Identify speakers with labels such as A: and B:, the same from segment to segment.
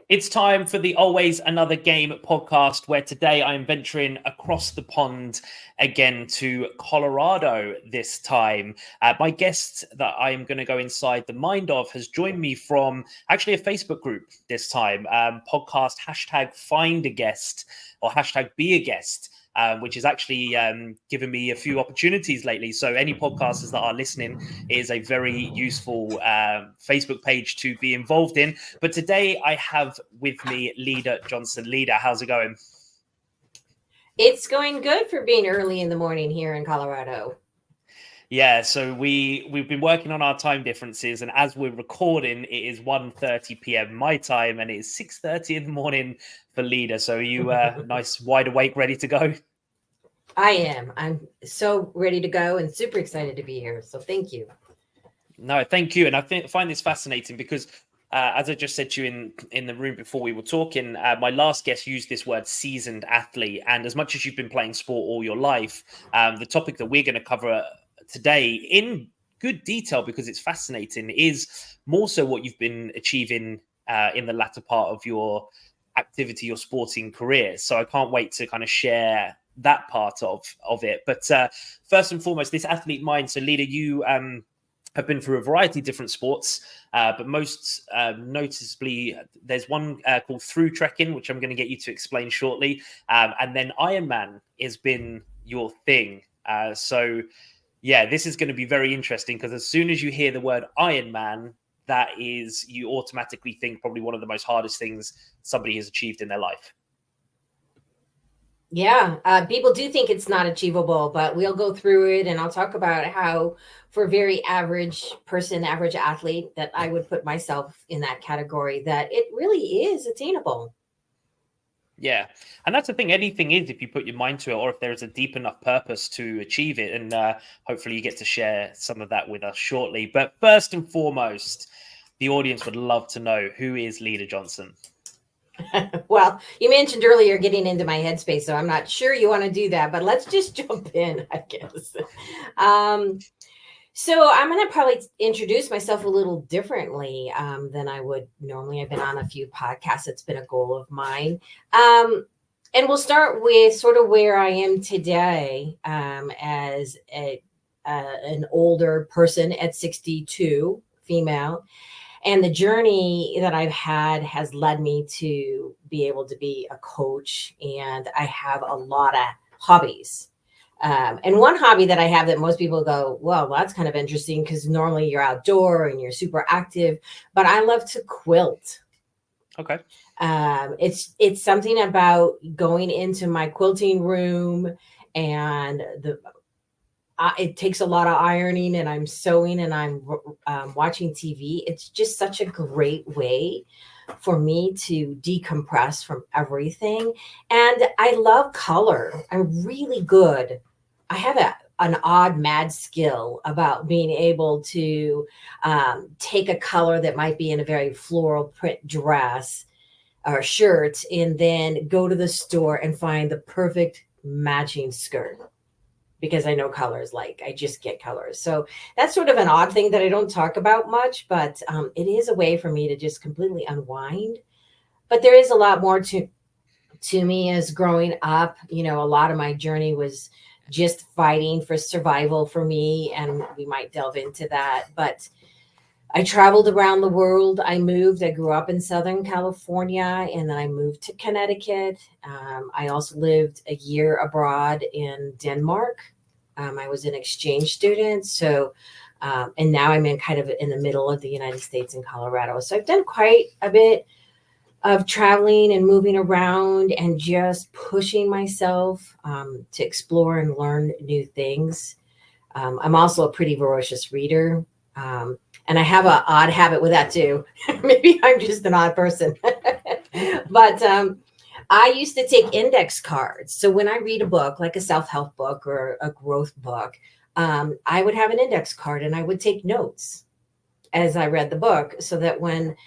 A: It's time for the Always Another Game podcast, where today I am venturing across the pond again to Colorado this time. My guest that I am going to go inside the mind of has joined me from actually a Facebook group this time, podcast hashtag find a guest or hashtag be a guest. Which has actually given me a few opportunities lately. So any podcasters that are listening, it is a very useful Facebook page to be involved in. But today I have with me Lida Johnson. Lida, how's it going?
B: It's going good for being early in the morning here in Colorado.
A: Yeah, so we've been working on our time differences, and as we're recording, it is 1:30 p.m. my time, and it is 6:30 in the morning for Lida. So are you nice, wide awake, ready to go?
B: I am. I'm so ready to go and super excited to be here. So thank you.
A: No, thank you. And I find this fascinating because, as I just said to you in the room before we were talking, my last guest used this word seasoned athlete. And as much as you've been playing sport all your life, the topic that we're going to cover today in good detail, because it's fascinating, is more so what you've been achieving in the latter part of your activity, your sporting career. So I can't wait to kind of share that part of it. But first and foremost, this athlete mind. So Lida, you have been through a variety of different sports, but most noticeably, there's one called through trekking, which I'm going to get you to explain shortly. And then Ironman has been your thing. So yeah, this is going to be very interesting, because as soon as you hear the word Ironman, that is, you automatically think probably one of the most hardest things somebody has achieved in their life.
B: Yeah, people do think it's not achievable, but we'll go through it, and I'll talk about how, for a very average person, average athlete, that I would put myself in that category, that it really is attainable.
A: Yeah. And that's the thing. Anything is, if you put your mind to it, or if there's a deep enough purpose to achieve it. And hopefully you get to share some of that with us shortly. But first and foremost, the audience would love to know, who is Lida Johnson?
B: Well, you mentioned earlier getting into my headspace, so I'm not sure you want to do that, but let's just jump in, I guess. So I'm going to probably introduce myself a little differently than I would normally. I've been on a few podcasts. It's been a goal of mine. And we'll start with sort of where I am today as an older person at 62, female. And the journey that I've had has led me to be able to be a coach. And I have a lot of hobbies. And one hobby that I have that most people go, well, that's kind of interesting, because normally you're outdoor and you're super active, but I love to quilt.
A: Okay.
B: It's something about going into my quilting room, and it takes a lot of ironing, and I'm sewing, and I'm watching TV. It's just such a great way for me to decompress from everything. And I love color. I'm really good. I have an odd mad skill about being able to take a color that might be in a very floral print dress or shirt, and then go to the store and find the perfect matching skirt, because I know colors. Like, I just get colors. So that's sort of an odd thing that I don't talk about much, but it is a way for me to just completely unwind. But there is a lot more to me as growing up. You know, a lot of my journey was just fighting for survival for me, and we might delve into that. But I traveled around the world. I grew up in Southern California, and then I moved to Connecticut. I also lived a year abroad in Denmark. I was an exchange student. So, and now I'm in kind of in the middle of the United States in Colorado. So I've done quite a bit of traveling and moving around and just pushing myself to explore and learn new things. I'm also a pretty voracious reader. And I have an odd habit with that too. Maybe I'm just an odd person. But I used to take index cards. So when I read a book, like a self-help book or a growth book, I would have an index card, and I would take notes as I read the book, so that when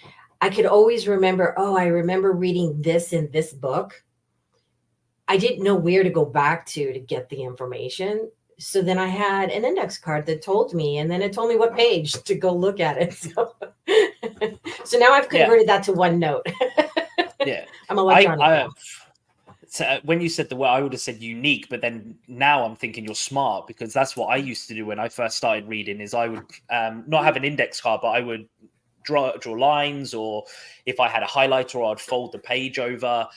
B: I could always remember, oh, I remember reading this in this book, I didn't know where to go back to get the information. So then I had an index card that told me, and then it told me what page to go look at it. So now I've converted that to OneNote.
A: Yeah.
B: I'm electronic
A: I
B: now.
A: So when you said the word, I would have said unique, but then now I'm thinking you're smart, because that's what I used to do when I first started reading. Is I would not have an index card, but I would draw lines, or if I had a highlighter, I'd fold the page over.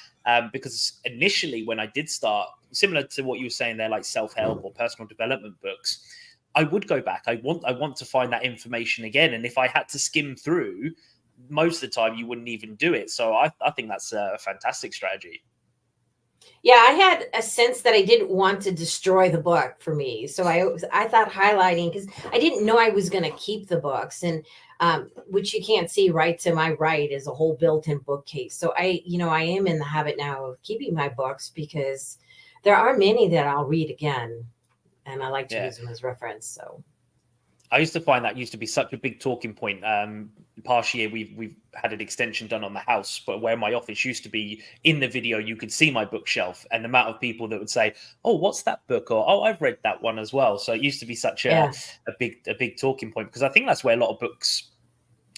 A: Because initially, when I did start, similar to what you were saying there, like self-help or personal development books, I would go back. I want to find that information again, and if I had to skim through, most of the time you wouldn't even do it. So I think that's a fantastic strategy.
B: Yeah, I had a sense that I didn't want to destroy the book for me. So I thought highlighting, because I didn't know I was going to keep the books, and which you can't see right to my right is a whole built-in bookcase. So I am in the habit now of keeping my books, because there are many that I'll read again, and I like to use them as reference. So
A: I used to find that used to be such a big talking point. Past year, we've had an extension done on the house, but where my office used to be, in the video, you could see my bookshelf, and the amount of people that would say, "Oh, what's that book?" or "Oh, I've read that one as well." So it used to be such a big talking point, because I think that's where a lot of books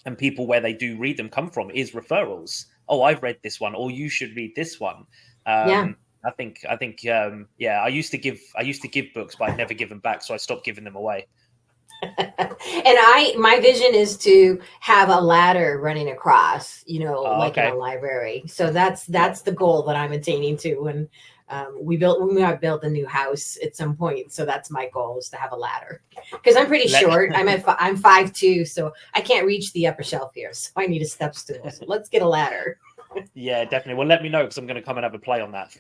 A: and people, where they do read them, come from, is referrals. "Oh, I've read this one," or "You should read this one."
B: yeah.
A: I think I used to give books, but I'd never give them back, so I stopped giving them away.
B: And my vision is to have a ladder running across, like in a
A: Okay.
B: library. So that's the goal that I'm attaining to. When we might build a new house at some point. So that's my goal, is to have a ladder, because I'm pretty short. I'm 5'2", so I can't reach the upper shelf here. So I need a step stool. So let's get a ladder.
A: Yeah, definitely. Well, let me know, because I'm going to come and have a play on that.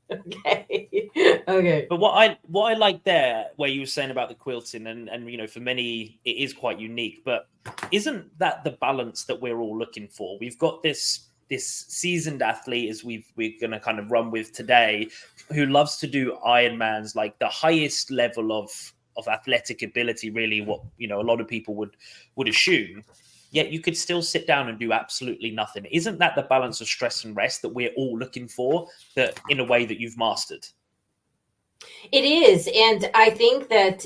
B: Okay. Okay.
A: But what I like there, where you were saying about the quilting, and for many it is quite unique, but isn't that the balance that we're all looking for? We've got this seasoned athlete, as we're going to kind of run with today, who loves to do Ironmans, like the highest level of athletic ability, really, what a lot of people would assume. Yet you could still sit down and do absolutely nothing. Isn't that the balance of stress and rest that we're all looking for, that in a way that you've mastered?
B: It is. And I think that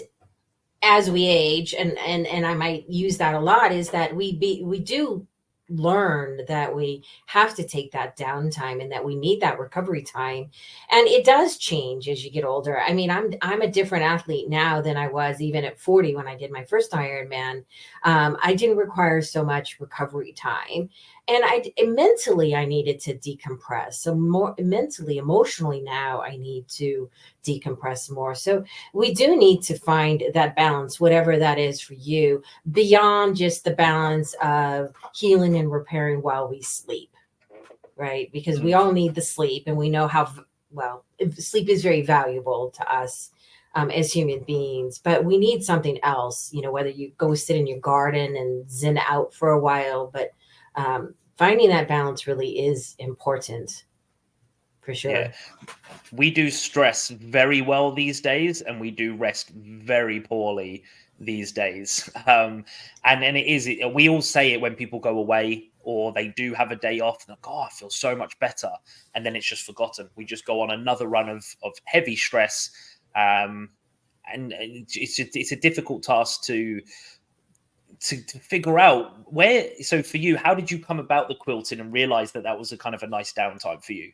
B: as we age, and I might use that a lot, is that we do learn that we have to take that downtime, and that we need that recovery time. And it does change as you get older. I mean, I'm a different athlete now than I was even at 40 when I did my first Ironman. I didn't require so much recovery time, and mentally I needed to decompress. So more mentally, emotionally, now I need to decompress more. So we do need to find that balance, whatever that is for you, beyond just the balance of healing and repairing while we sleep, right? Because we all need the sleep, and we know how sleep is very valuable to us as human beings, but we need something else, whether you go sit in your garden and zen out for a while, but finding that balance really is important, for sure.
A: Yeah. We do stress very well these days, and we do rest very poorly these days. And we all say it when people go away, or they do have a day off, and like, "Oh, I feel so much better," and then it's just forgotten. We just go on another run of heavy stress, and it's a difficult task to figure out where. So for you, how did you come about the quilting and realize that was a kind of a nice downtime for you?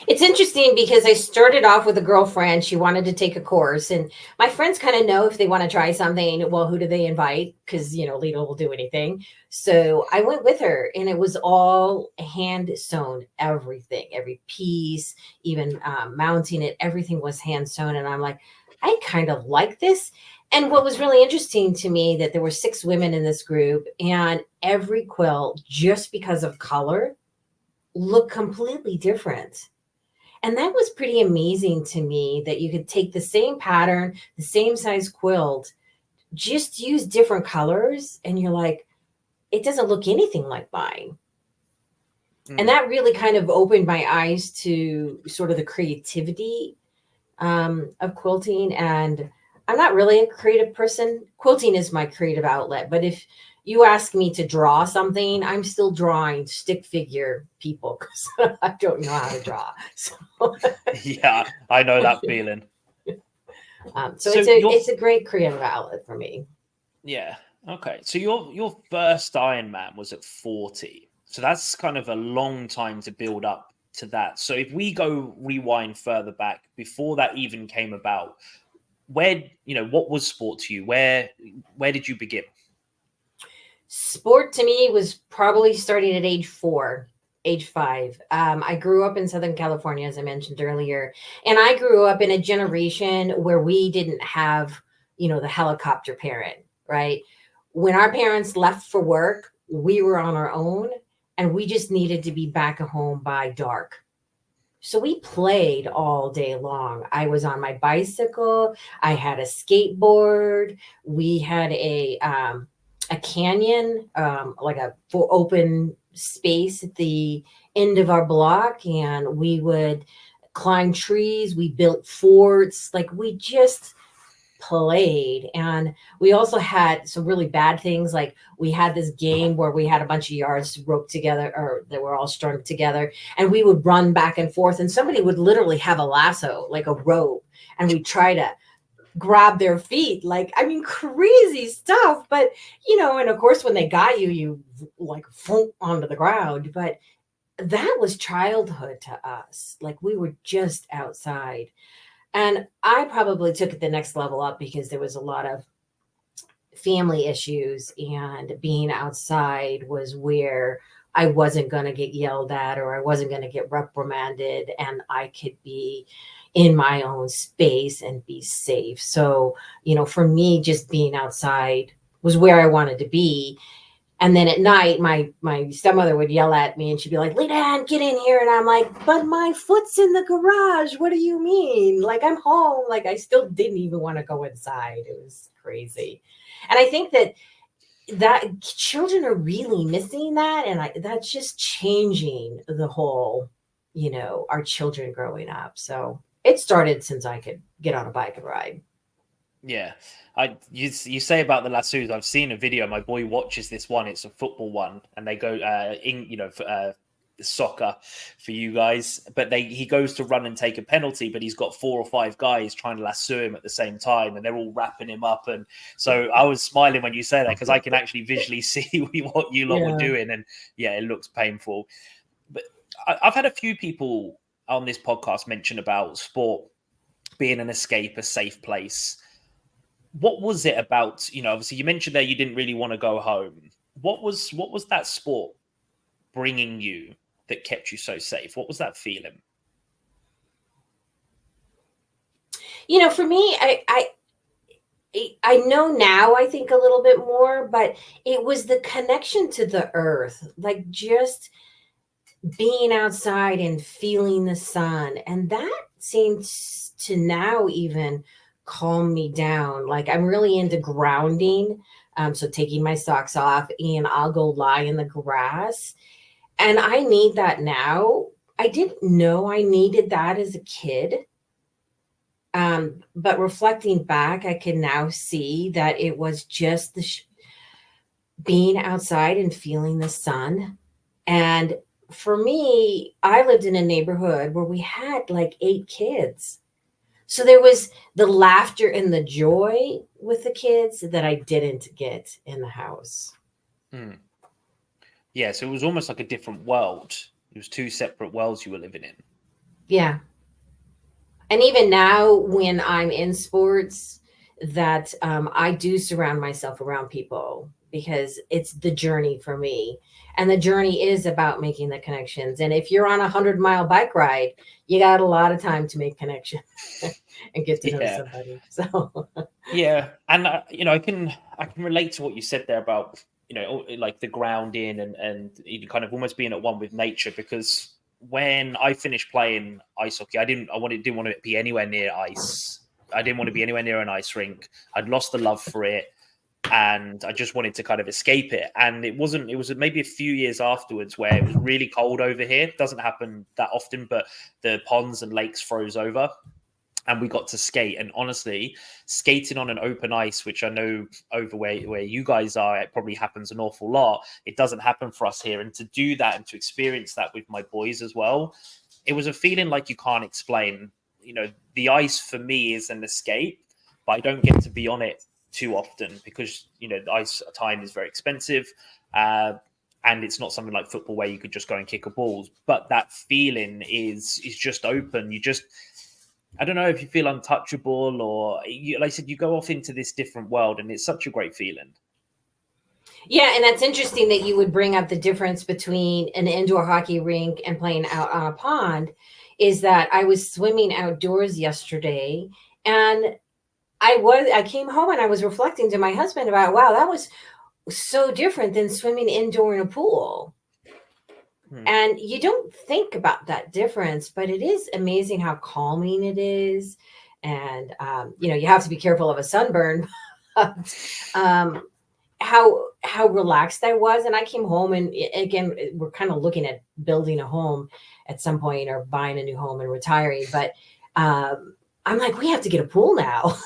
B: It's interesting, because I started off with a girlfriend. She wanted to take a course, and my friends kind of know if they want to try something, well, who do they invite? Because, Lita will do anything. So I went with her, and it was all hand sewn, everything, every piece, even mounting it, everything was hand sewn. And I'm like, I kind of like this. And what was really interesting to me, that there were 6 women in this group, and every quilt, just because of color, looked completely different. And that was pretty amazing to me, that you could take the same pattern, the same size quilt, just use different colors, and you're like, it doesn't look anything like mine. And that really kind of opened my eyes to sort of the creativity of quilting. And I'm not really a creative person. Quilting is my creative outlet. But if you ask me to draw something, I'm still drawing stick figure people, because I don't know how to draw. So
A: Yeah, I know that feeling.
B: So it's a great creative outlet for me.
A: Yeah. Okay. So your first Ironman was at 40. So that's kind of a long time to build up to that. So if we go rewind further back before that even came about, where, what was sport to you? Where did you begin?
B: Sport to me was probably starting at age 4, age 5. I grew up in Southern California, as I mentioned earlier, and I grew up in a generation where we didn't have, the helicopter parent, right? When our parents left for work, we were on our own and we just needed to be back at home by dark. So we played all day long. I was on my bicycle. I had a skateboard. We had a canyon, like a full open space at the end of our block, and we would climb trees. We built forts. Like we just played. And we also had some really bad things. Like we had this game where we had a bunch of yards roped together, or they were all strung together, and we would run back and forth, and somebody would literally have a lasso, like a rope, and we try to grab their feet. Like, I mean, crazy stuff. But and of course when they got you like flunk onto the ground. But that was childhood to us. Like we were just outside. And I probably took it the next level up because there was a lot of family issues, and being outside was where I wasn't going to get yelled at, or I wasn't going to get reprimanded, and I could be in my own space and be safe. So, for me, just being outside was where I wanted to be. And then at night, my stepmother would yell at me, and she'd be like, "Lida Ann, get in here." And I'm like, "But my foot's in the garage. What do you mean? Like, I'm home." Like, I still didn't even want to go inside. It was crazy. And I think that children are really missing that. And that's just changing the whole, our children growing up. So it started since I could get on a bike and ride.
A: Yeah, you say about the lassos. I've seen a video. My boy watches this one. It's a football one, and they go soccer for you guys. But he goes to run and take a penalty, but he's got 4 or 5 guys trying to lasso him at the same time, and they're all wrapping him up. And so I was smiling when you say that, because I can actually visually see what you lot were doing, and yeah, it looks painful. But I've had a few people on this podcast mention about sport being an escape, a safe place. What was it about, obviously you mentioned there you didn't really want to go home. What was that sport bringing you that kept you so safe? What was that feeling?
B: For me, I know now, I think a little bit more, but it was the connection to the earth, like just being outside and feeling the sun. And that seems to now even calm me down. Like I'm really into grounding. So taking my socks off, and I'll go lie in the grass. And I need that now. I didn't know I needed that as a kid. But reflecting back, I can now see that it was just being outside and feeling the sun. And for me, I lived in a neighborhood where we had like 8 kids. So there was the laughter and the joy with the kids that I didn't get in the house.
A: Yeah, so it was almost like a different world. It was 2 separate worlds you were living in.
B: Yeah. And even now when I'm in sports, that I do surround myself around people, because it's the journey for me. And the journey is about making the connections. And if you're on 100-mile bike ride, you got a lot of time to make connections and get to know somebody. So
A: yeah, and I can relate to what you said there about like the grounding and kind of almost being at one with nature. Because when I finished playing ice hockey, I didn't want to be anywhere near ice. I didn't want to be anywhere near an ice rink. I'd lost the love for it, and I just wanted to kind of escape it. And it was maybe a few years afterwards where it was really cold over here. It doesn't happen that often, but the ponds and lakes froze over, and we got to skate. And honestly, skating on an open ice, which I know over where you guys are, it probably happens an awful lot. It doesn't happen for us here. And to do that and to experience that with my boys as well, it was a feeling like you can't explain. The ice for me is an escape, but I don't get to be on it too often because, the ice time is very expensive. and it's not something like football where you could just go and kick a ball, but that feeling is just open. You just, I don't know if you feel untouchable, or you, like I said, you go off into this different world, and it's such a great feeling.
B: Yeah, and that's interesting that you would bring up the difference between an indoor hockey rink and playing out on a pond. Is that I was swimming outdoors yesterday, and I came home and I was reflecting to my husband about, wow, that was so different than swimming indoor in a pool. And you don't think about that difference, but it is amazing how calming it is. And, you have to be careful of a sunburn. How relaxed I was. And I came home, and again, we're kind of looking at building a home at some point, or buying a new home and retiring. But I'm like, we have to get a pool now.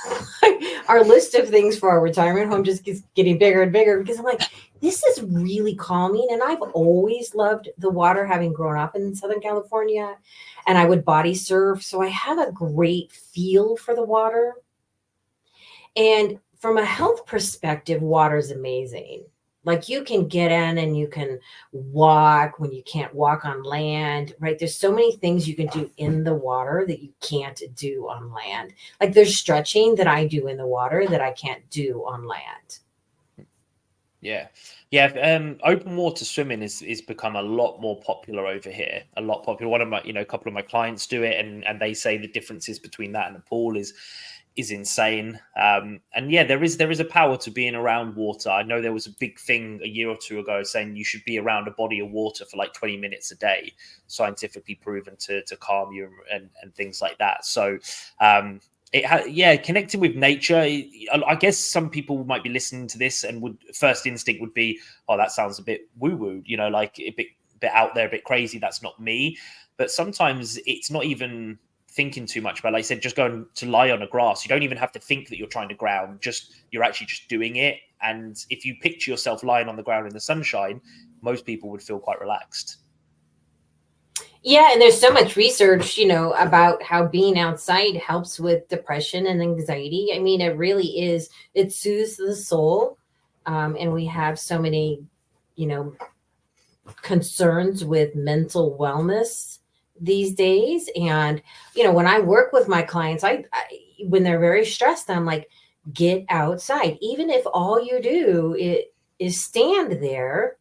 B: Our list of things for our retirement home just keeps getting bigger and bigger, because I'm like, this is really calming. And I've always loved the water, having grown up in Southern California, and I would body surf. So I have a great feel for the water. And from a health perspective, water is amazing. Like, you can get in and you can walk when you can't walk on land, right? There's so many things you can do in the water that you can't do on land. Like, there's stretching that I do in the water that I can't do on land.
A: Yeah. Open water swimming is become a lot more popular over here. A lot popular. One of my, a couple of my clients do it, and they say the differences between that and the pool is insane. And yeah, there is a power to being around water. I know there was a big thing a year or two ago saying you should be around a body of water for like 20 minutes a day, scientifically proven to calm you and things like that. So connecting with nature. I guess some people might be listening to this and first instinct would be, oh, that sounds a bit woo-woo, like a bit out there, a bit crazy. That's not me. But sometimes it's not even thinking too much about, like I said, just going to lie on a grass. You don't even have to think that you're trying to ground, you're actually just doing it. And if you picture yourself lying on the ground in the sunshine, most people would feel quite relaxed.
B: Yeah, and there's so much research, about how being outside helps with depression and anxiety. I mean, it really is, it soothes the soul. And we have so many, concerns with mental wellness these days. And, when I work with my clients, I when they're very stressed, I'm like, get outside. Even if all you do is stand there,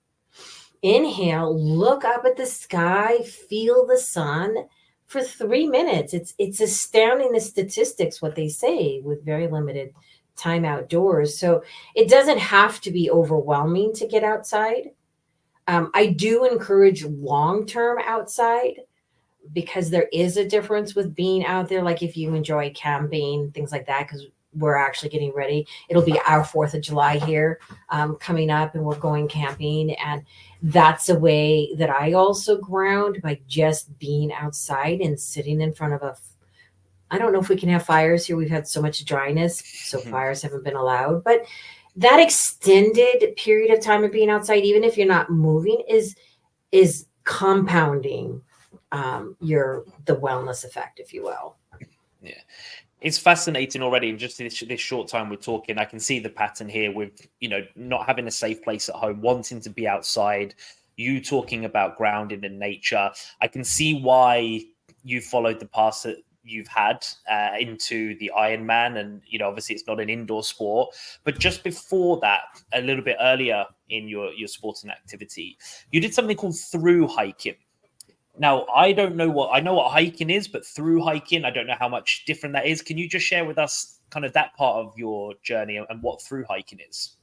B: inhale, look up at the sky, feel the sun for 3 minutes. It's astounding, the statistics, what they say, with very limited time outdoors. So it doesn't have to be overwhelming to get outside. I do encourage long-term outside, because there is a difference with being out there. Like, if you enjoy camping, things like that, because we're actually getting ready. It'll be our 4th of July here coming up, and we're going camping. And that's a way that I also ground, by just being outside and sitting in front of I don't know if we can have fires here. We've had so much dryness, so fires haven't been allowed. But that extended period of time of being outside, even if you're not moving, is compounding the wellness effect, if you will.
A: Yeah. It's fascinating already in just this short time we're talking. I can see the pattern here with, not having a safe place at home, wanting to be outside, you talking about grounding in nature. I can see why you followed the path that you've had into the Ironman. And, obviously it's not an indoor sport, but just before that, a little bit earlier in your sporting activity, you did something called through hiking. Now, I know what hiking is, but through hiking, I don't know how much different that is. Can you just share with us kind of that part of your journey and what through hiking is?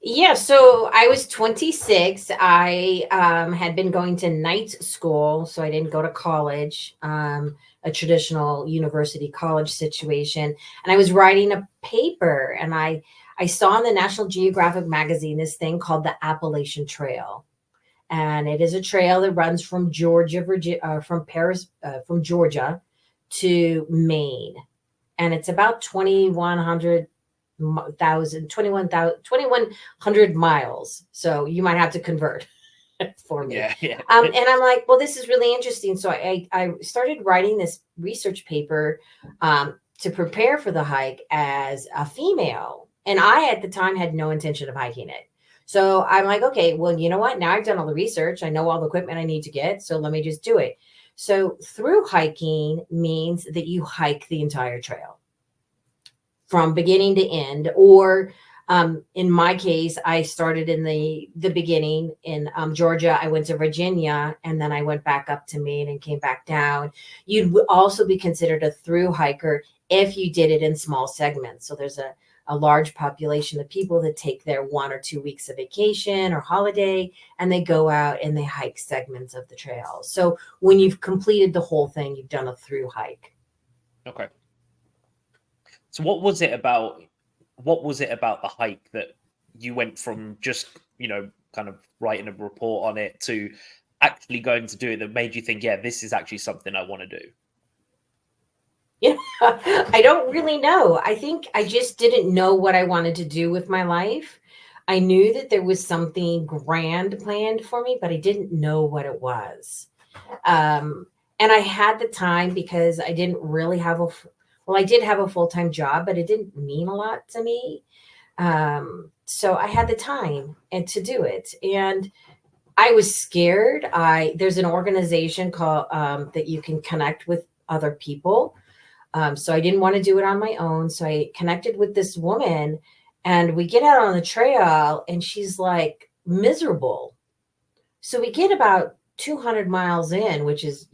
B: Yeah, so I was 26. I had been going to night school, so I didn't go to college, a traditional university college situation. And I was writing a paper, and I saw in the National Geographic magazine this thing called the Appalachian Trail. And it is a trail that runs from Georgia to Maine. And it's about 2,100 miles. So you might have to convert for me.
A: Yeah.
B: And I'm like, well, this is really interesting. So I started writing this research paper to prepare for the hike as a female. And I, at the time, had no intention of hiking it. So I'm like, okay, well, you know what? Now I've done all the research. I know all the equipment I need to get. So let me just do it. So through hiking means that you hike the entire trail from beginning to end. Or in my case, I started in the beginning in Georgia. I went to Virginia, and then I went back up to Maine and came back down. You'd also be considered a through hiker if you did it in small segments. So there's a large population of people that take their 1 or 2 weeks of vacation or holiday, and they go out and they hike segments of the trail. So when you've completed the whole thing, you've done a through hike.
A: Okay. So what was it about the hike that you went from just, kind of writing a report on it to actually going to do it that made you think, yeah, this is actually something I want to do?
B: Yeah, I don't really know. I think I just didn't know what I wanted to do with my life. I knew that there was something grand planned for me, but I didn't know what it was. And I had the time because I didn't really have I did have a full-time job, but it didn't mean a lot to me. So I had the time to do it. And I was scared. There's an organization called that you can connect with other people. So I didn't want to do it on my own. So I connected with this woman, and we get out on the trail, and she's like miserable. So we get about 200 miles in, which is,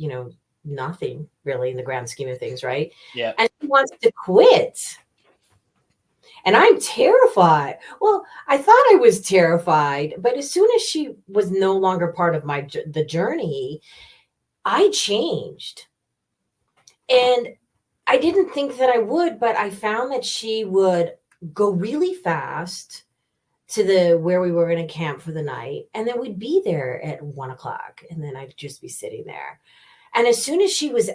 B: nothing really in the grand scheme of things, right?
A: Yeah.
B: And she wants to quit. And I'm terrified. Well, I thought I was terrified, but as soon as she was no longer part of the journey, I changed. And I didn't think that I would, but I found that she would go really fast to where we were going to camp for the night. And then we'd be there at 1:00, and then I'd just be sitting there. And as soon as she was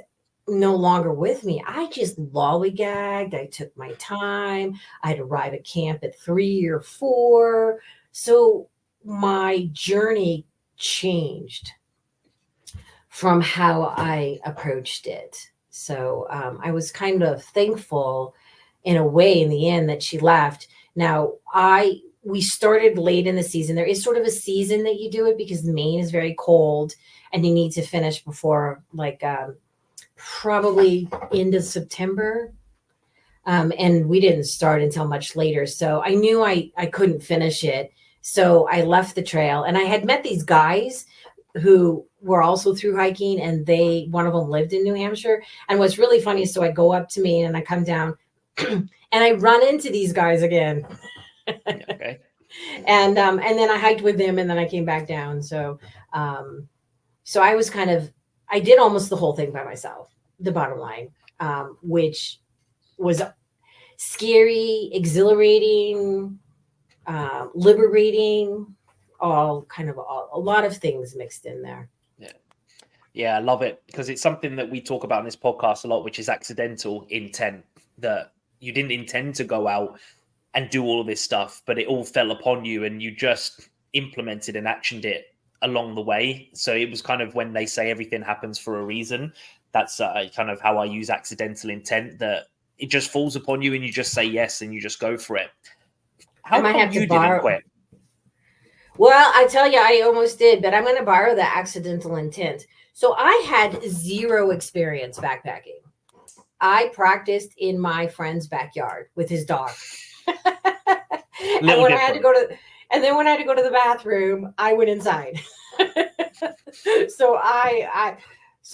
B: no longer with me, I just lollygagged. I took my time. I'd arrive at camp at 3 or 4. So my journey changed from how I approached it. So I was kind of thankful in a way in the end that she left. Now, we started late in the season. There is sort of a season that you do it because Maine is very cold and you need to finish before probably into September. And we didn't start until much later. So I knew I couldn't finish it. So I left the trail, and I had met these guys who were also through hiking, and one of them lived in New Hampshire. And what's really funny is, so I go up to Maine and I come down and I run into these guys again.
A: Okay.
B: And then I hiked with them, and then I came back down. So I was I did almost the whole thing by myself, the bottom line, which was scary, exhilarating, liberating, a lot of things mixed in there.
A: Yeah, I love it, because it's something that we talk about in this podcast a lot, which is accidental intent, that you didn't intend to go out and do all of this stuff, but it all fell upon you and you just implemented and actioned it along the way. So it was kind of, when they say everything happens for a reason, that's kind of how I use accidental intent, that it just falls upon you and you just say yes and you just go for it. How come you didn't quit?
B: Well, I tell you, I almost did, but I'm going to borrow the accidental intent. So I had zero experience backpacking. I practiced in my friend's backyard with his dog. And when I had to go to the bathroom, I went inside. So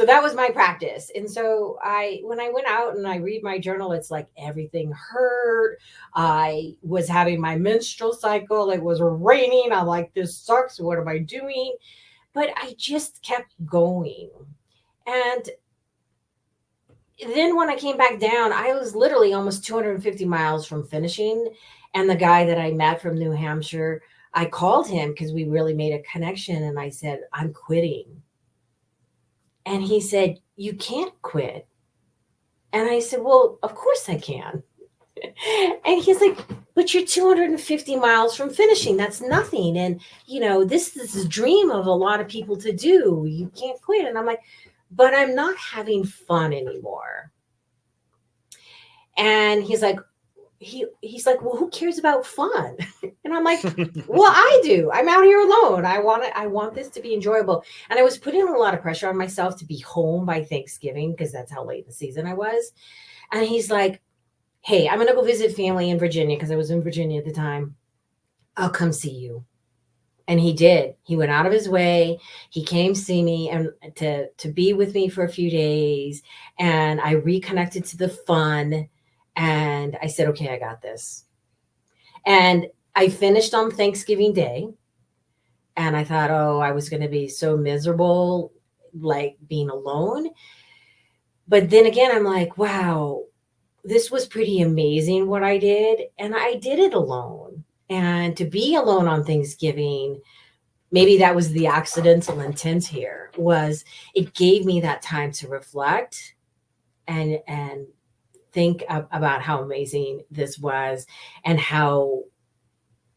B: that was my practice. And so when I went out and I read my journal, it's like everything hurt. I was having my menstrual cycle. It was raining. I'm like, this sucks. What am I doing? But I just kept going. And then when I came back down, I was literally almost 250 miles from finishing. And the guy that I met from New Hampshire, I called him because we really made a connection. And I said, I'm quitting. And he said, you can't quit. And I said, well, of course I can. And he's like, but you're 250 miles from finishing. That's nothing. And, this is a dream of a lot of people to do. You can't quit. And I'm like, but I'm not having fun anymore. And he's like, he's like, well, who cares about fun? And I'm like, well, I do. I'm out here alone. I want this to be enjoyable. And I was putting a lot of pressure on myself to be home by Thanksgiving because that's how late in the season I was. And he's like, hey, I'm going to go visit family in Virginia because I was in Virginia at the time. I'll come see you. And he did. He went out of his way. He came see me and to be with me for a few days. And I reconnected to the fun. And I said, okay, I got this. And I finished on Thanksgiving Day. And I thought, oh, I was going to be so miserable, like being alone. But then again, I'm like, wow, this was pretty amazing what I did. And I did it alone. And to be alone on Thanksgiving, maybe that was the accidental intent here, was it gave me that time to reflect and think about how amazing this was and how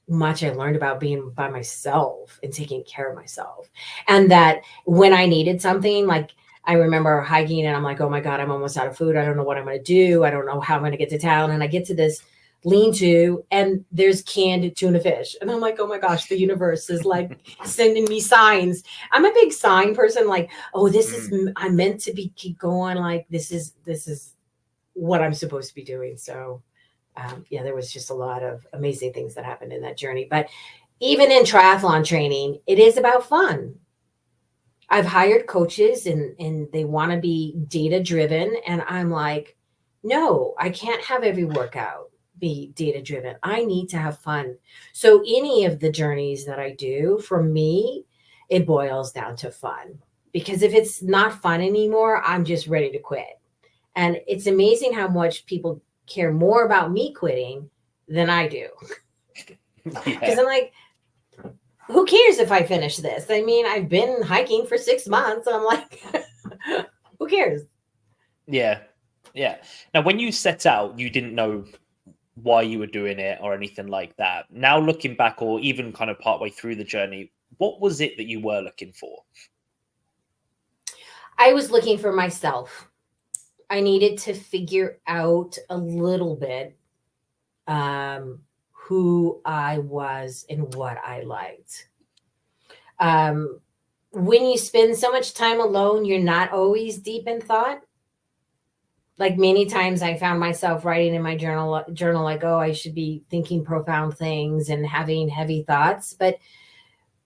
B: much I learned about being by myself and taking care of myself. And that when I needed something, like I remember hiking and I'm like, oh my God, I'm almost out of food. I don't know what I'm going to do. I don't know how I'm going to get to town. And I get to this lean-to and there's canned tuna fish. And I'm like, oh my gosh, the universe is like sending me signs. I'm a big sign person. Like, oh, this is, I'm meant to be keep going. Like, this is what I'm supposed to be doing. So yeah, there was just a lot of amazing things that happened in that journey. But even in triathlon training, it is about fun. I've hired coaches and they want to be data driven. And I'm like, no, I can't have every workout be data driven. I need to have fun. So any of the journeys that I do, for me, it boils down to fun. Because if it's not fun anymore, I'm just ready to quit. And it's amazing how much people care more about me quitting than I do. Because I'm like, who cares if I finish this? I mean, I've been hiking for 6 months. I'm like, who cares?
A: Yeah. Now, when you set out, you didn't know why you were doing it or anything like that. Now, looking back, or even kind of partway through the journey, what was it that you were looking for?
B: I was looking for myself. I needed to figure out a little bit who I was and what I liked. When you spend so much time alone, you're not always deep in thought. Like many times I found myself writing in my journal like, oh, I should be thinking profound things and having heavy thoughts. But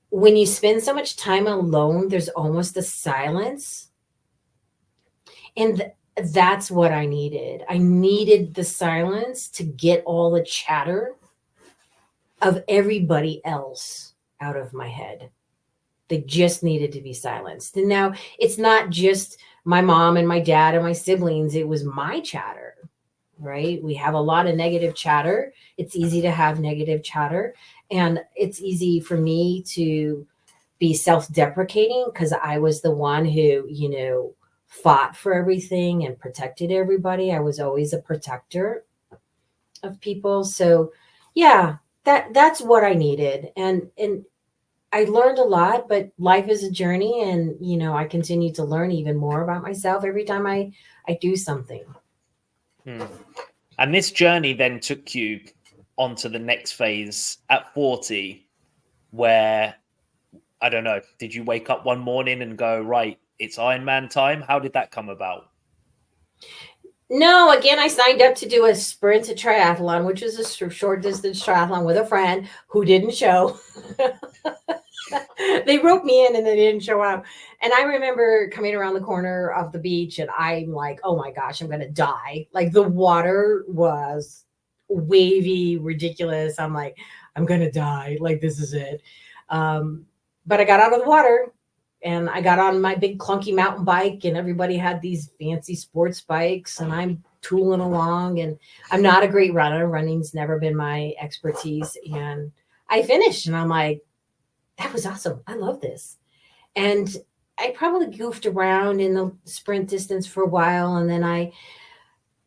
B: when you spend so much time alone, there's almost a silence. And that's what I needed. I needed the silence to get all the chatter of everybody else out of my head. They just needed to be silenced. And now it's not just my mom and my dad and my siblings. It was my chatter, right? We have a lot of negative chatter. It's easy to have negative chatter. And it's easy for me to be self-deprecating because I was the one who, fought for everything and protected everybody. I was always a protector of people. So yeah, that's what I needed. And I learned a lot, but life is a journey. And, I continue to learn even more about myself every time I do something.
A: And this journey then took you onto the next phase at 40, where, I don't know, did you wake up one morning and go, right, it's Ironman time? How did that come about?
B: No, again, I signed up to do a sprint triathlon, which is a short distance triathlon with a friend who didn't show. They roped me in and they didn't show up. And I remember coming around the corner of the beach and I'm like, oh my gosh, I'm going to die. Like the water was wavy, ridiculous. I'm like, I'm going to die. Like, this is it. But I got out of the water and I got on my big clunky mountain bike and everybody had these fancy sports bikes and I'm tooling along and I'm not a great runner. Running's never been my expertise. And I finished and I'm like, that was awesome. I love this. And I probably goofed around in the sprint distance for a while. And then I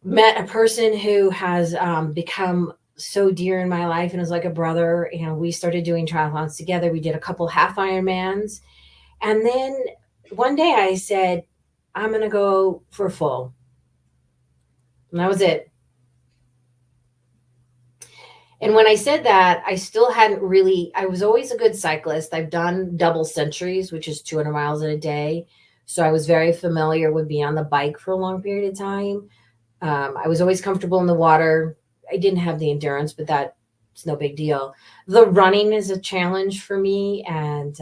B: met a person who has become so dear in my life and is like a brother. And we started doing triathlons together. We did a couple half Ironmans. And then one day I said, I'm going to go for full. And that was it. And when I said that, I still hadn't really, I was always a good cyclist. I've done double centuries, which is 200 miles in a day. So I was very familiar with being on the bike for a long period of time. I was always comfortable in the water. I didn't have the endurance, but that's no big deal. The running is a challenge for me. And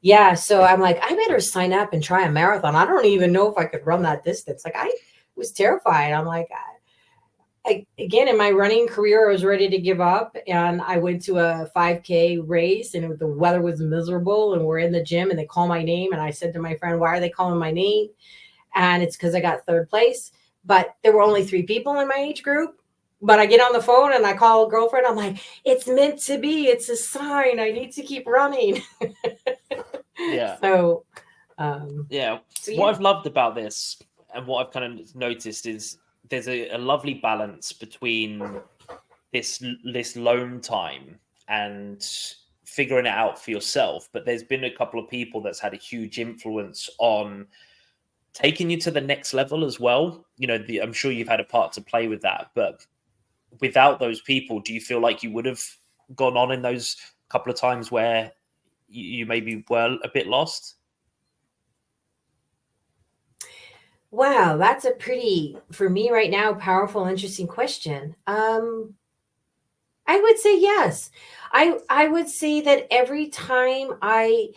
B: yeah, so I'm like, I better sign up and try a marathon. I don't even know if I could run that distance. Like I was terrified. I'm like, again, in my running career, I was ready to give up. And I went to a 5K race and the weather was miserable. And we're in the gym and they call my name. And I said to my friend, why are they calling my name? And it's because I got third place. But there were only 3 people in my age group. But I get on the phone and I call a girlfriend. I'm like, it's meant to be. It's a sign. I need to keep running.
A: Yeah.
B: So,
A: yeah.
B: So,
A: what I've loved about this and what I've kind of noticed is there's a lovely balance between this lone time and figuring it out for yourself. But there's been a couple of people that's had a huge influence on taking you to the next level as well. You know, I'm sure you've had a part to play with that, but without those people, do you feel like you would have gone on in those couple of times where you maybe were a bit lost?
B: wow, that's a pretty, for me right now, powerful, interesting question. I would say yes. I would say that every time I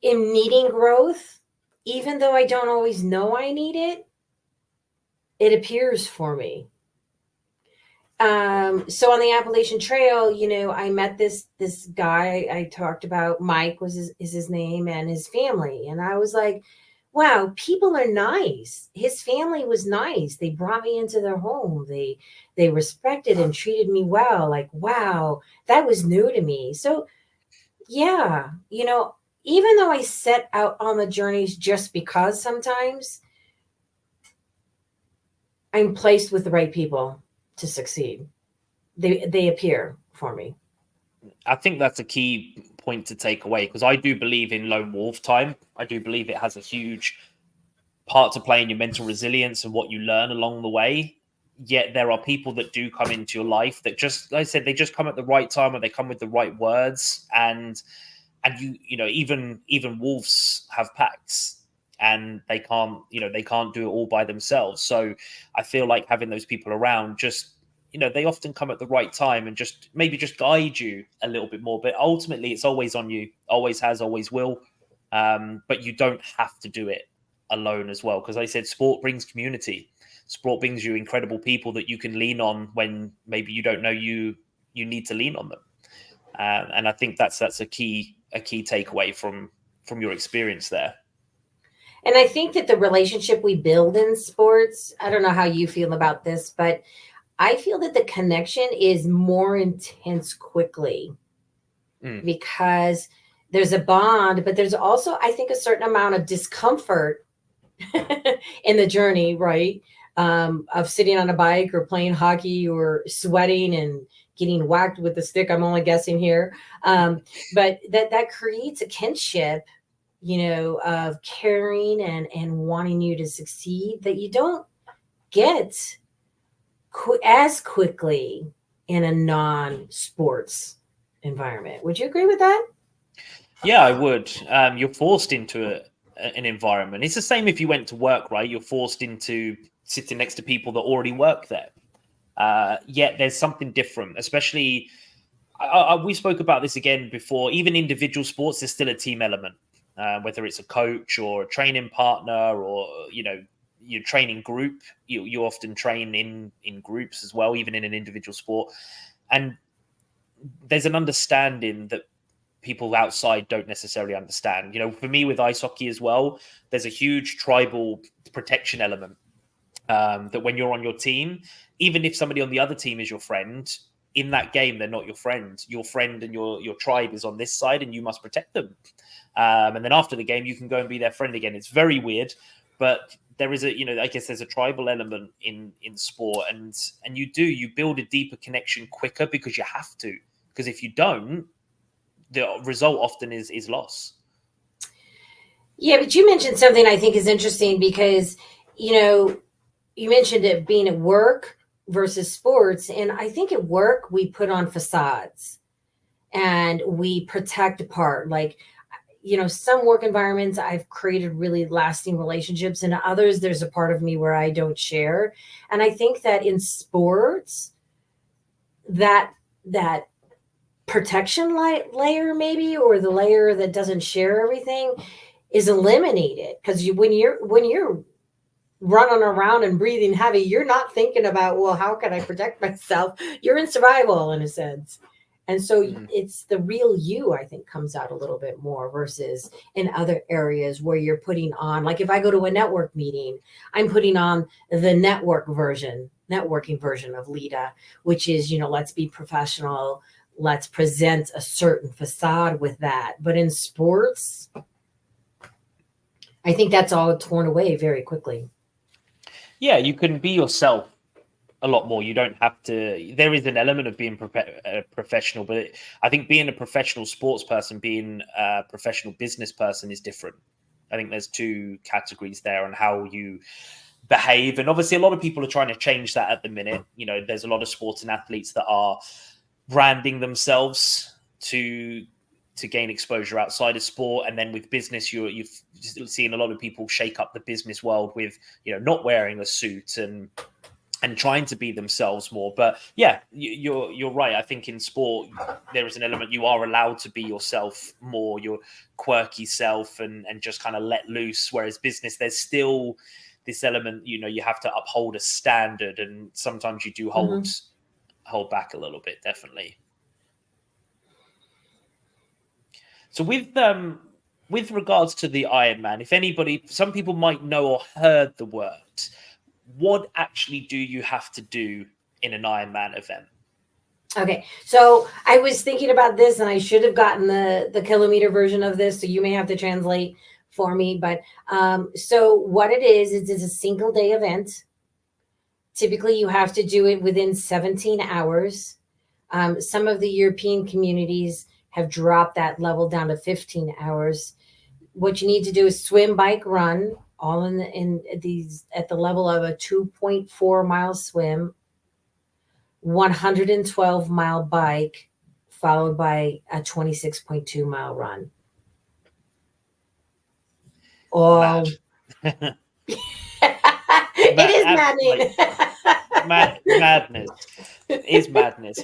B: am needing growth, even though I don't always know I need it, it appears for me. So on the Appalachian Trail, you know, I met this guy I talked about. Mike is his name, and his family. And I was like, wow, people are nice. His family was nice. They brought me into their home. They respected and treated me well. Like, wow, that was new to me. So yeah, you know, even though I set out on the journeys just because sometimes I'm placed with the right people to succeed. They appear for me.
A: I think that's a key point to take away, because I do believe in lone wolf time. I do believe it has a huge part to play in your mental resilience and what you learn along the way. Yet there are people that do come into your life that, just like I said, they just come at the right time, or they come with the right words. And you know, even wolves have packs, and they can't do it all by themselves. So I feel like having those people around, just, you know, they often come at the right time and just maybe just guide you a little bit more. But ultimately, it's always on you, always has, always will. But you don't have to do it alone as well, because like I said, sport brings community. Sport brings you incredible people that you can lean on when maybe you don't know you need to lean on them. And I think that's a key takeaway from your experience there.
B: And I think that the relationship we build in sports, I don't know how you feel about this, but I feel that the connection is more intense quickly because there's a bond, but there's also, I think, a certain amount of discomfort in the journey, right? Of sitting on a bike or playing hockey or sweating and getting whacked with the stick. I'm only guessing here. But that creates a kinship, you know, of caring and wanting you to succeed that you don't get as quickly in a non-sports environment. Would you agree with that?
A: Yeah, I would. You're forced into an environment. It's the same if you went to work, right? You're forced into sitting next to people that already work there. Yet there's something different, especially we spoke about this again before. Even individual sports, there's still a team element, whether it's a coach or a training partner, or, you know, your training group. You often train in groups as well, even in an individual sport. And there's an understanding that people outside don't necessarily understand. You know, for me with ice hockey as well, there's a huge tribal protection element, that when you're on your team, even if somebody on the other team is your friend, in that game, they're not your friend. Your friend and your tribe is on this side, and you must protect them. And then after the game, you can go and be their friend again. It's very weird, but there is a, you know, I guess there's a tribal element in sport, and you build a deeper connection quicker because you have to. Because if you don't, the result often is loss.
B: Yeah, but you mentioned something I think is interesting because, you know, you mentioned it being at work versus sports. And I think at work, we put on facades and we protect apart. Like, some work environments I've created really lasting relationships, and others there's a part of me where I don't share. And I think that in sports, that protection layer, maybe, or the layer that doesn't share everything, is eliminated. Because when you're running around and breathing heavy, you're not thinking about, well, how can I protect myself? You're in survival in a sense. And so it's the real you, I think, comes out a little bit more versus in other areas where you're putting on, like if I go to a network meeting, I'm putting on the networking version of Lida, which is, let's be professional. Let's present a certain facade with that. But in sports, I think that's all torn away very quickly.
A: Yeah, you can be yourself a lot more. You don't have to. There is an element of being professional, but I think being a professional sports person, being a professional business person is different. I think there's two categories there on how you behave. And obviously, a lot of people are trying to change that at the minute. There's a lot of sports and athletes that are branding themselves to gain exposure outside of sport. And then with business, you've seen a lot of people shake up the business world with, not wearing a suit and trying to be themselves more. But yeah, you're right. I think in sport, there is an element you are allowed to be yourself more, your quirky self, and just kind of let loose. Whereas business, there's still this element, you have to uphold a standard, and sometimes you do hold back a little bit, definitely. So with regards to the Ironman, if anybody, some people might know or heard the words, what actually do you have to do in an Ironman event?
B: Okay, so I was thinking about this, and I should have gotten the kilometer version of this, so you may have to translate for me. But so what it is it's a single day event. Typically, you have to do it within 17 hours. Some of the European communities have dropped that level down to 15 hours. What you need to do is swim, bike, run, all at the level of a 2.4 mile swim, 112 mile bike, followed by a 26.2 mile run. All it is maddening.
A: Madness. It is madness.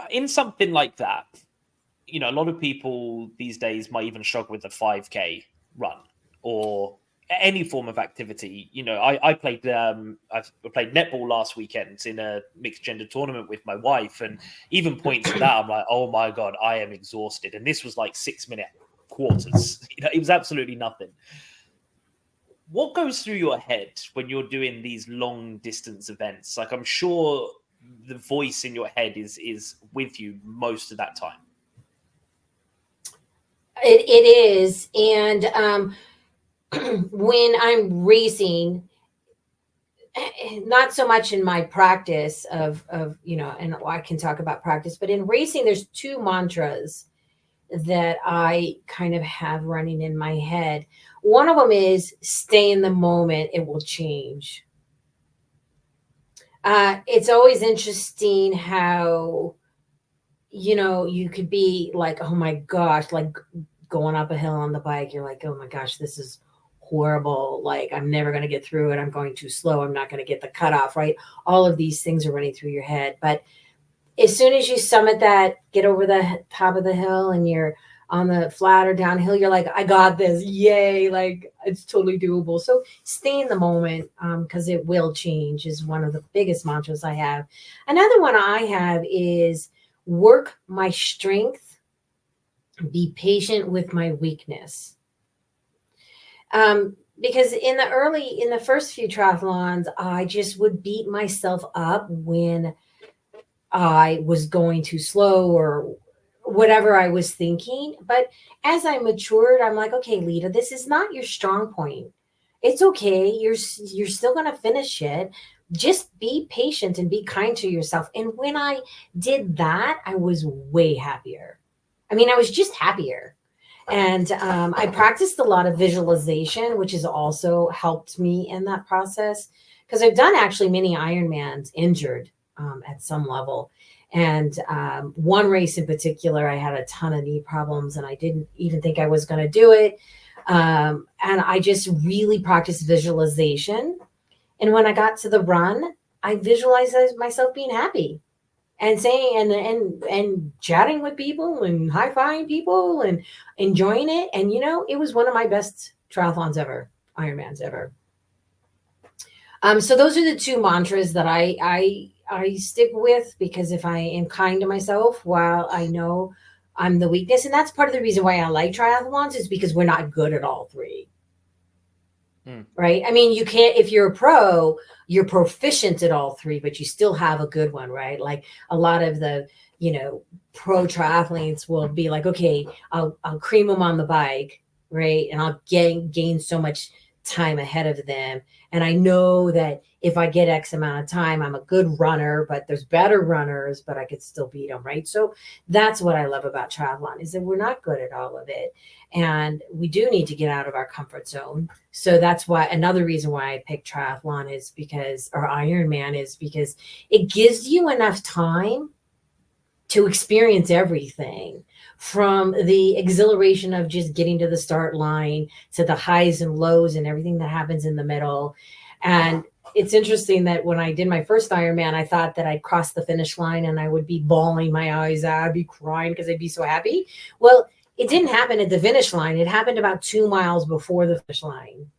A: In something like that, a lot of people these days might even struggle with a 5K run or any form of activity. I played netball last weekend in a mixed gender tournament with my wife, and even points for that, I'm like, oh my God, I am exhausted. And this was like 6-minute quarters. It was absolutely nothing. What goes through your head when you're doing these long distance events? Like, I'm sure the voice in your head is with you most of that time.
B: It is. And when I'm racing, not so much in my practice of and I can talk about practice, but in racing, there's two mantras that I kind of have running in my head. One of them is stay in the moment, it will change. It's always interesting how, you could be like, oh my gosh, like going up a hill on the bike. You're like, oh my gosh, this is horrible. Like, I'm never going to get through it. I'm going too slow. I'm not going to get the cutoff, right? All of these things are running through your head. But as soon as you summit that, get over the top of the hill and you're on the flat or downhill, you're like, I got this. Yay. Like, it's totally doable. So stay in the moment, because it will change is one of the biggest mantras I have. Another one I have is work my strength, be patient with my weakness. Because in the first few triathlons, I just would beat myself up when I was going too slow or whatever I was thinking. But as I matured, I'm like, okay, Lida, this is not your strong point. It's okay. You're still going to finish it. Just be patient and be kind to yourself. And when I did that, I was way happier. I mean, I was just happier. And I practiced a lot of visualization, which has also helped me in that process, because I've done actually many Ironmans injured at some level. And one race in particular, I had a ton of knee problems and I didn't even think I was going to do it. And I just really practiced visualization. And when I got to the run, I visualized myself being happy and saying and chatting with people and high-fiving people and enjoying it. And, it was one of my best triathlons ever, Ironmans ever. So those are the two mantras that I stick with, because if I am kind to myself, while I know I'm the weakness, and that's part of the reason why I like triathlons, is because we're not good at all three. Right? I mean, you can't, if you're a pro, you're proficient at all three, but you still have a good one, right? Like a lot of the, pro triathletes will be like, okay, I'll cream them on the bike, right? And I'll gain so much time ahead of them. And I know that if I get X amount of time, I'm a good runner, but there's better runners, but I could still beat them, right? So that's what I love about triathlon, is that we're not good at all of it. And we do need to get out of our comfort zone. So that's why another reason why I picked triathlon is because, or Ironman, is because it gives you enough time to experience everything, from the exhilaration of just getting to the start line to the highs and lows and everything that happens in the middle. And it's interesting that when I did my first Ironman, I thought that I'd cross the finish line and I would be bawling my eyes out. I'd be crying because I'd be so happy. Well, it didn't happen at the finish line. It happened about 2 miles before the finish line.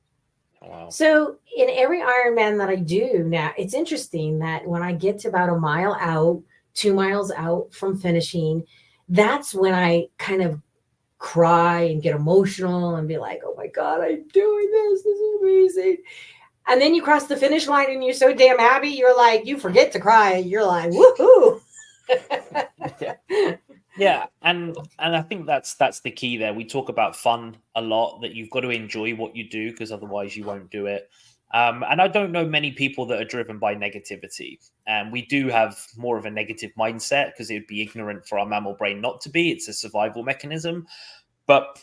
B: Wow. So in every Ironman that I do now, it's interesting that when I get to about a mile out, 2 miles out from finishing, that's when I kind of cry and get emotional and be like, oh my God, I'm doing this. This is amazing. And then you cross the finish line and you're so damn happy. You're like, you forget to cry. You're like, woohoo.
A: Yeah. And I think that's the key there. We talk about fun a lot, that you've got to enjoy what you do, because otherwise you won't do it. And I don't know many people that are driven by negativity. And we do have more of a negative mindset, because it would be ignorant for our mammal brain not to be. It's a survival mechanism. But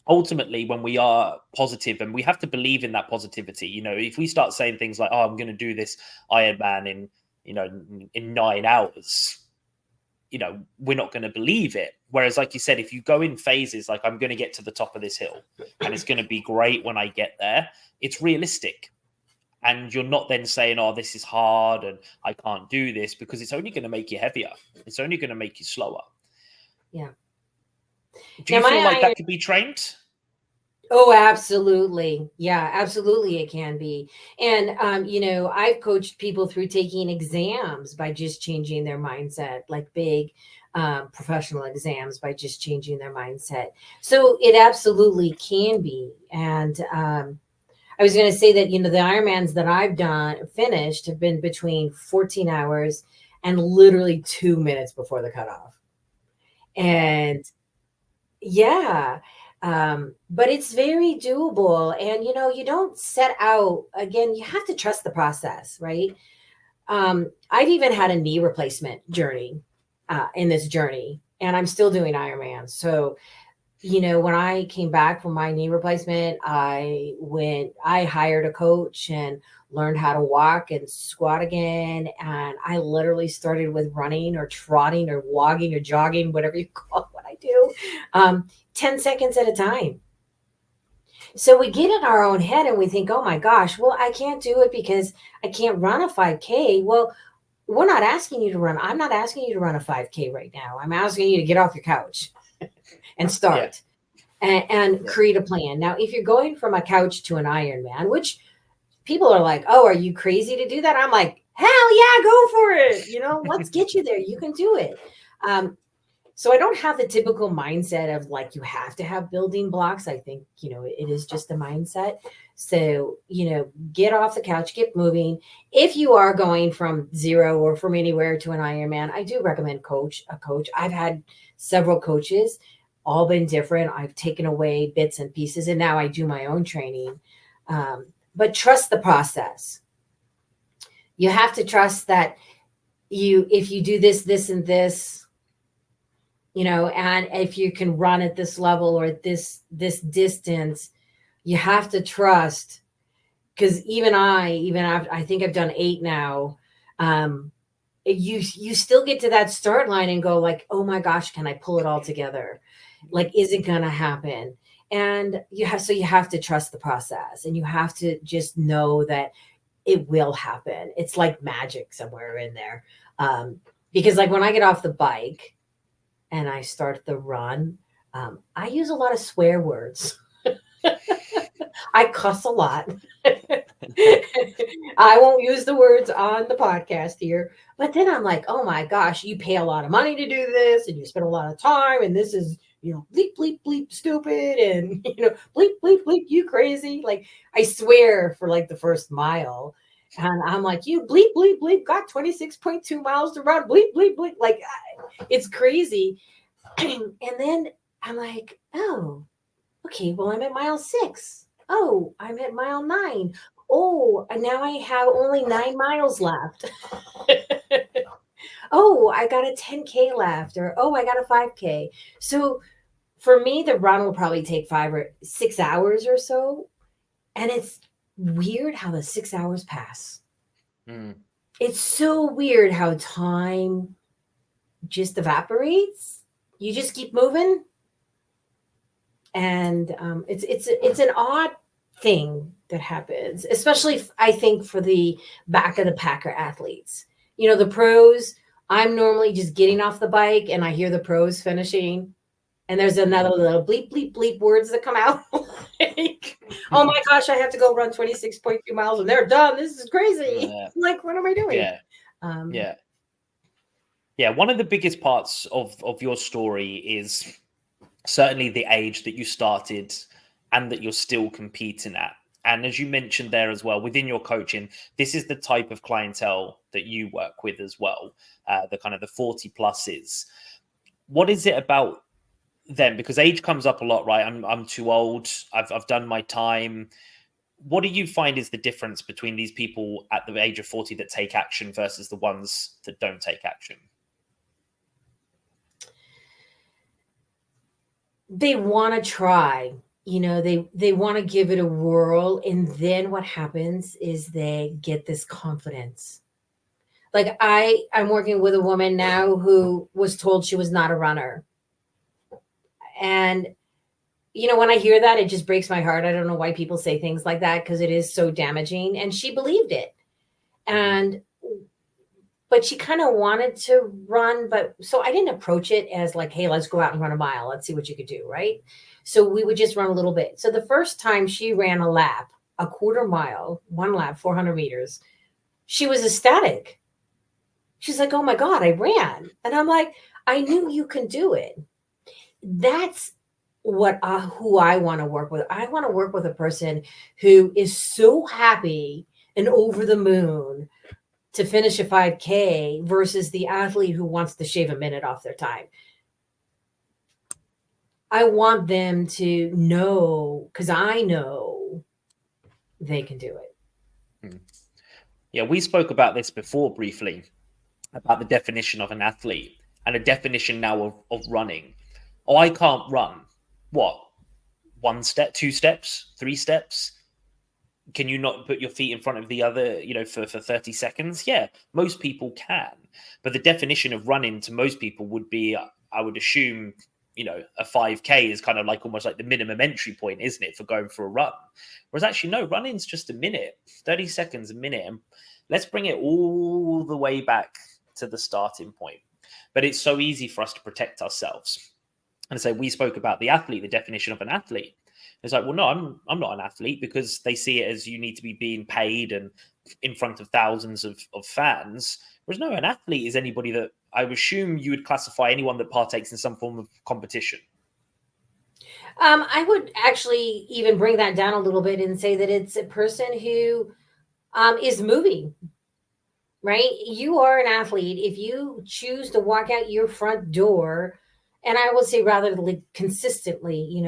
A: ultimately, when we are positive, and we have to believe in that positivity, if we start saying things like, oh, I'm going to do this Ironman in 9 hours, we're not going to believe it. Whereas, like you said, if you go in phases, like I'm going to get to the top of this hill and it's going to be great when I get there, it's realistic. And you're not then saying, oh, this is hard and I can't do this, because it's only going to make you heavier. It's only going to make you slower.
B: Yeah.
A: Do you feel like that could be trained?
B: Oh, absolutely. Yeah, absolutely. It can be. And, I've coached people through taking exams by just changing their mindset, like big professional exams, by just changing their mindset. So it absolutely can be. And I was going to say that, the Ironmans that I've finished have been between 14 hours and literally 2 minutes before the cutoff. And yeah. But it's very doable. And, you don't set out, again, you have to trust the process, right? I've even had a knee replacement journey in this journey, and I'm still doing Ironman. So, when I came back from my knee replacement, I hired a coach and learned how to walk and squat again. And I literally started with running or trotting or walking or jogging, whatever you call what I do, 10 seconds at a time. So we get in our own head and we think, oh my gosh, well, I can't do it because I can't run a 5K. Well, we're not asking you to run. I'm not asking you to run a 5K right now. I'm asking you to get off your couch and start and create a plan. Now, if you're going from a couch to an Ironman, which people are like, oh, are you crazy to do that? I'm like, hell yeah, go for it. Let's get you there. You can do it. So I don't have the typical mindset of like, you have to have building blocks. I think, it is just a mindset. So, get off the couch, get moving. If you are going from zero or from anywhere to an Ironman, I do recommend a coach. I've had several coaches, all been different. I've taken away bits and pieces, and now I do my own training. But trust the process. You have to trust that if you do this, this, and this, and if you can run at this level or at this distance, you have to trust because even I think I've done 8 now. You still get to that start line and go like, oh my gosh, can I pull it all together? Like, is it gonna happen? And you have to trust the process, and you have to just know that it will happen. It's like magic somewhere in there. Because like when I get off the bike and I start the run, I use a lot of swear words. I cuss a lot. I won't use the words on the podcast here, but then I'm like, oh my gosh, you pay a lot of money to do this and you spend a lot of time, and this is, bleep, bleep, bleep, stupid, and, bleep, bleep, bleep, you crazy. Like, I swear for like the first mile. And I'm like, you bleep, bleep, bleep, got 26.2 miles to run, bleep, bleep, bleep. Like, it's crazy. And then I'm like, oh, okay, well, I'm at mile 6. Oh, I'm at mile 9. Oh, and now I have only 9 miles left. Oh, I got a 10K left, or oh, I got a 5K. So for me, the run will probably take 5 or 6 hours or so. And it's weird how the 6 hours pass. It's so weird how time just evaporates. You just keep moving. And it's an odd thing that happens, especially I think for the back of the packer athletes. The pros, I'm normally just getting off the bike and I hear the pros finishing, and there's another little bleep, bleep, bleep words that come out. Like, oh my gosh, I have to go run 26.2 miles and they're done. This is crazy. Like, what am I doing?
A: Yeah. One of the biggest parts of your story is certainly the age that you started and that you're still competing at. And as you mentioned there as well, within your coaching, this is the type of clientele that you work with as well, the kind of the 40 pluses. What is it about them? Because age comes up a lot, right? I'm too old. I've done my time. What do you find is the difference between these people at the age of 40 that take action versus the ones that don't take action?
B: They want to try, they want to give it a whirl. And then what happens is they get this confidence. Like I'm working with a woman now who was told she was not a runner. And, when I hear that, it just breaks my heart. I don't know why people say things like that, because it is so damaging. And she believed it. But she kind of wanted to run. But so I didn't approach it as like, hey, let's go out and run a mile. Let's see what you could do. Right. So we would just run a little bit. So the first time she ran a lap, a quarter mile, 1 lap, 400 meters, she was ecstatic. She's like, oh my God, I ran. And I'm like, I knew you can do it. That's who I want to work with. I want to work with a person who is so happy and over the moon to finish a 5K versus the athlete who wants to shave a minute off their time. I want them to know, because I know they can do it.
A: Yeah, we spoke about this before briefly, about the definition of an athlete and a definition now of running. Oh, I can't run. What? 1 step, 2 steps, 3 steps? Can you not put your feet in front of the other, for 30 seconds? Yeah, most people can. But the definition of running to most people would be, I would assume, a 5K is kind of like almost like the minimum entry point, isn't it, for going for a run? Whereas actually, no, running's just a minute, 30 seconds, a minute. And let's bring it all the way back to the starting point. But it's so easy for us to protect ourselves. And so we spoke about the athlete, the definition of an athlete. It's like, well, no, I'm not an athlete, because they see it as you need to be being paid and in front of thousands of fans. Whereas no, an athlete is anybody that I would assume you would classify anyone that partakes in some form of competition.
B: I would actually even bring that down a little bit and say that it's a person who is moving, right? You are an athlete if you choose to walk out your front door, and I will say rather consistently,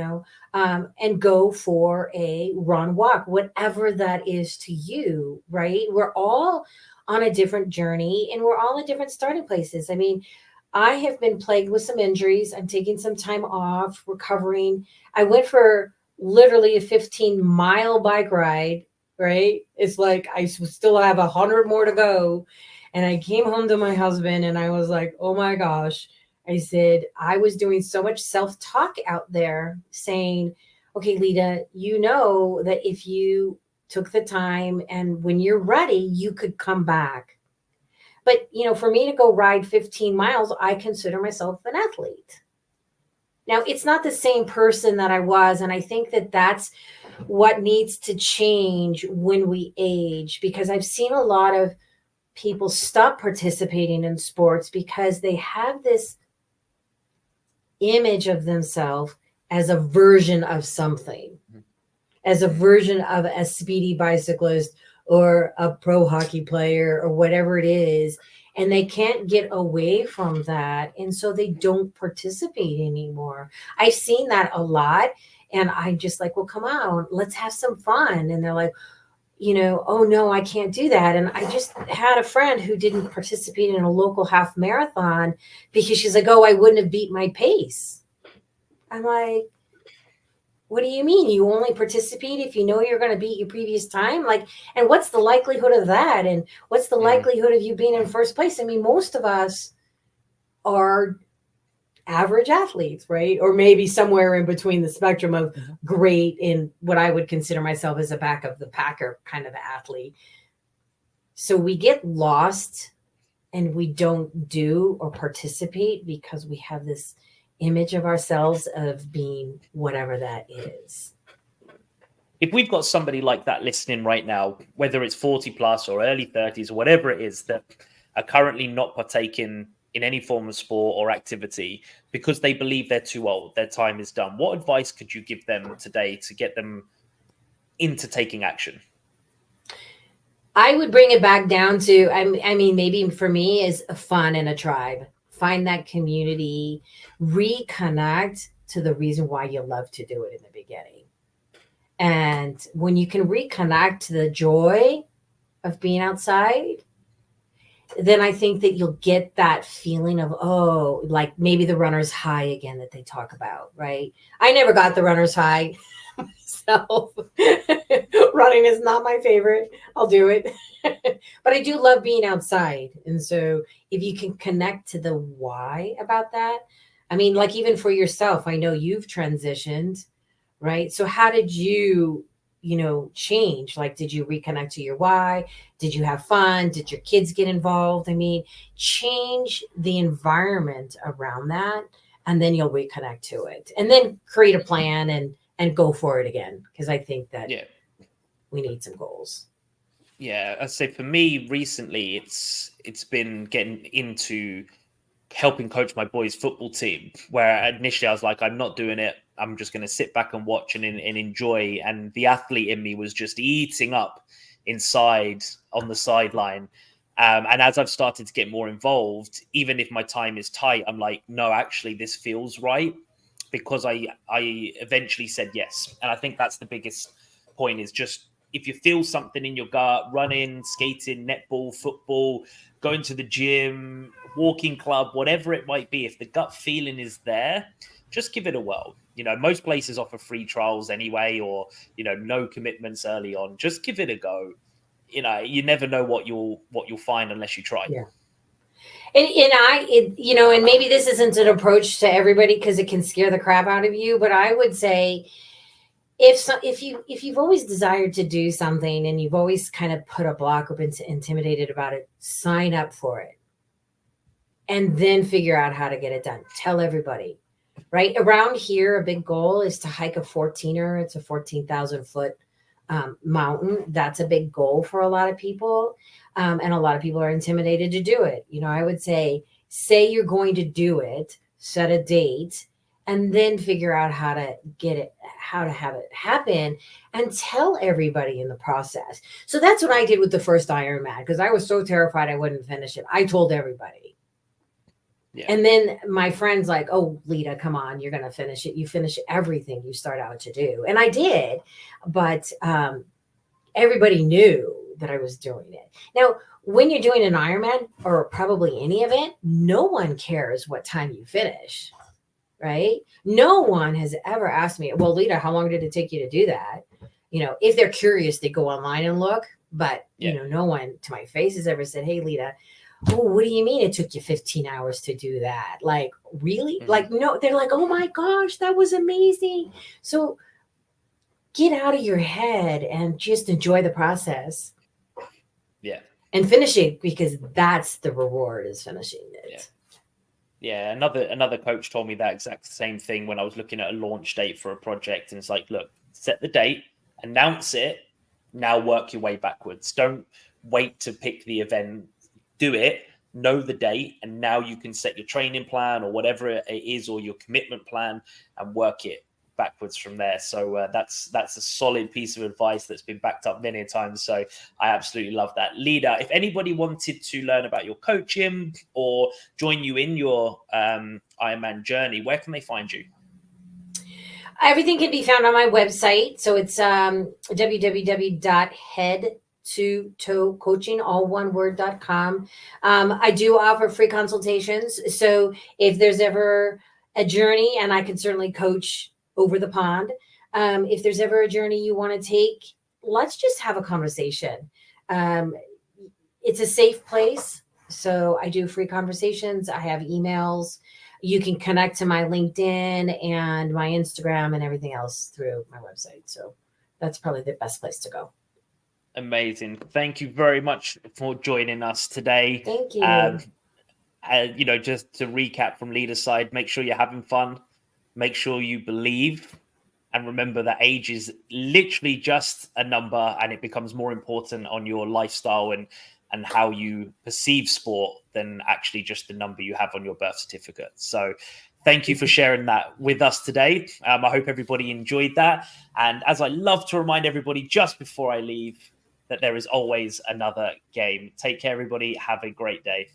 B: and go for a run, walk, whatever that is to you, right? We're all on a different journey and we're all at different starting places. I mean, I have been plagued with some injuries. I'm taking some time off, recovering. I went for literally a 15-mile bike ride right? It's like I still have 100 more to go. And I came home to my husband and I was like, oh my gosh. I said, I was doing so much self-talk out there saying, okay, Lida, you know that if you took the time and when you're ready, you could come back. But, for me to go ride 15 miles, I consider myself an athlete. Now, it's not the same person that I was. And I think that that's what needs to change when we age, because I've seen a lot of people stop participating in sports because they have this image of themselves as a version of something, as a version of a speedy bicyclist or a pro hockey player or whatever it is. And they can't get away from that. And so they don't participate anymore. I've seen that a lot. And I'm just like, well, come on, let's have some fun. And they're like, oh no, I can't do that. And I just had a friend who didn't participate in a local half marathon because she's like, oh, I wouldn't have beat my pace. I'm like, what do you mean? You only participate if you know you're going to beat your previous time? Like, and what's the likelihood of that? And what's the likelihood of you being in first place? I mean, most of us are average athletes, right? Or maybe somewhere in between the spectrum of great and what I would consider myself as a back of the packer kind of athlete. So we get lost and we don't do or participate because we have this image of ourselves of being whatever that is.
A: If we've got somebody like that listening right now, whether it's 40 plus or early 30s or whatever it is, that are currently not partaking in any form of sport or activity because they believe they're too old, their time is done, what advice could you give them today to get them into taking action?
B: I would bring it back down to, I mean, maybe for me is a fun and a tribe. Find that community, reconnect to the reason why you love to do it in the beginning. And when you can reconnect to the joy of being outside, then I think that you'll get that feeling of, oh, like maybe the runner's high again that they talk about, right? I never got the runner's high myself. Running is not my favorite. I'll do it. But I do love being outside. And so if you can connect to the why about that, I mean, like even for yourself, I know you've transitioned, right? So how did you change? Like, did you reconnect to your why? Did you have fun? Did your kids get involved? I mean, change the environment around that, and then you'll reconnect to it, and then create a plan and go for it again. Because I think that we need some goals.
A: Yeah, I'd say for me recently, it's been getting into helping coach my boys' football team, where initially I was like, I'm not doing it. I'm just going to sit back and watch and enjoy. And the athlete in me was just eating up inside on the sideline. And as I've started to get more involved, even if my time is tight, I'm like, no, actually, this feels right, because I eventually said yes. And I think that's the biggest point, is just if you feel something in your gut, running, skating, netball, football, going to the gym, walking club, whatever it might be, if the gut feeling is there, just give it a whirl. Most places offer free trials anyway, or, no commitments early on. Just give it a go. You never know what you'll find unless you try.
B: Yeah. And maybe this isn't an approach to everybody because it can scare the crap out of you, but I would say if you've always desired to do something and you've always kind of put a block or been intimidated about it, sign up for it and then figure out how to get it done. Tell everybody, right? Around here, a big goal is to hike a 14er. It's a 14,000 foot mountain. That's a big goal for a lot of people. And a lot of people are intimidated to do it. I would say you're going to do it, set a date, and then figure out how to have it happen, and tell everybody in the process. So that's what I did with the first Ironman, because I was so terrified I wouldn't finish it. I told everybody. Yeah. And then my friend's like, oh, Lida, come on, you're going to finish it. You finish everything you start out to do. And I did, but everybody knew that I was doing it. Now, when you're doing an Ironman or probably any event, no one cares what time you finish. Right? No one has ever asked me, well, Lida, how long did it take you to do that? if they're curious, they go online and look. But, no one to my face has ever said, hey, Lida, oh, what do you mean it took you 15 hours to do that? Like, really? Mm-hmm. Like, no, they're like, oh my gosh, that was amazing. So get out of your head and just enjoy the process.
A: Yeah.
B: And finish it, because that's the reward, is finishing it.
A: Yeah. Another coach told me that exact same thing when I was looking at a launch date for a project. And it's like, look, set the date, announce it, now work your way backwards. Don't wait to pick the event. Do it, know the date, and now you can set your training plan or whatever it is, or your commitment plan, and work it backwards from there. So that's a solid piece of advice that's been backed up many times. So I absolutely love that. Lida, if anybody wanted to learn about your coaching or join you in your Ironman journey, where can they find you?
B: Everything can be found on my website. So it's www.head2toe.coaching, all one word.com. I do offer free consultations. So if there's ever a journey, and I can certainly coach over the pond, if there's ever a journey you want to take, let's just have a conversation. It's a safe place. So I do free conversations. I have emails. You can connect to my LinkedIn and my Instagram and everything else through my website. So that's probably the best place to go.
A: Amazing. Thank you very much for joining us today.
B: Thank you.
A: Just to recap from Lida's side, make sure you're having fun. Make sure you believe. And remember that age is literally just a number, and it becomes more important on your lifestyle and how you perceive sport than actually just the number you have on your birth certificate. So thank you for sharing that with us today. I hope everybody enjoyed that. And as I love to remind everybody just before I leave, that there is always another game. Take care, everybody. Have a great day.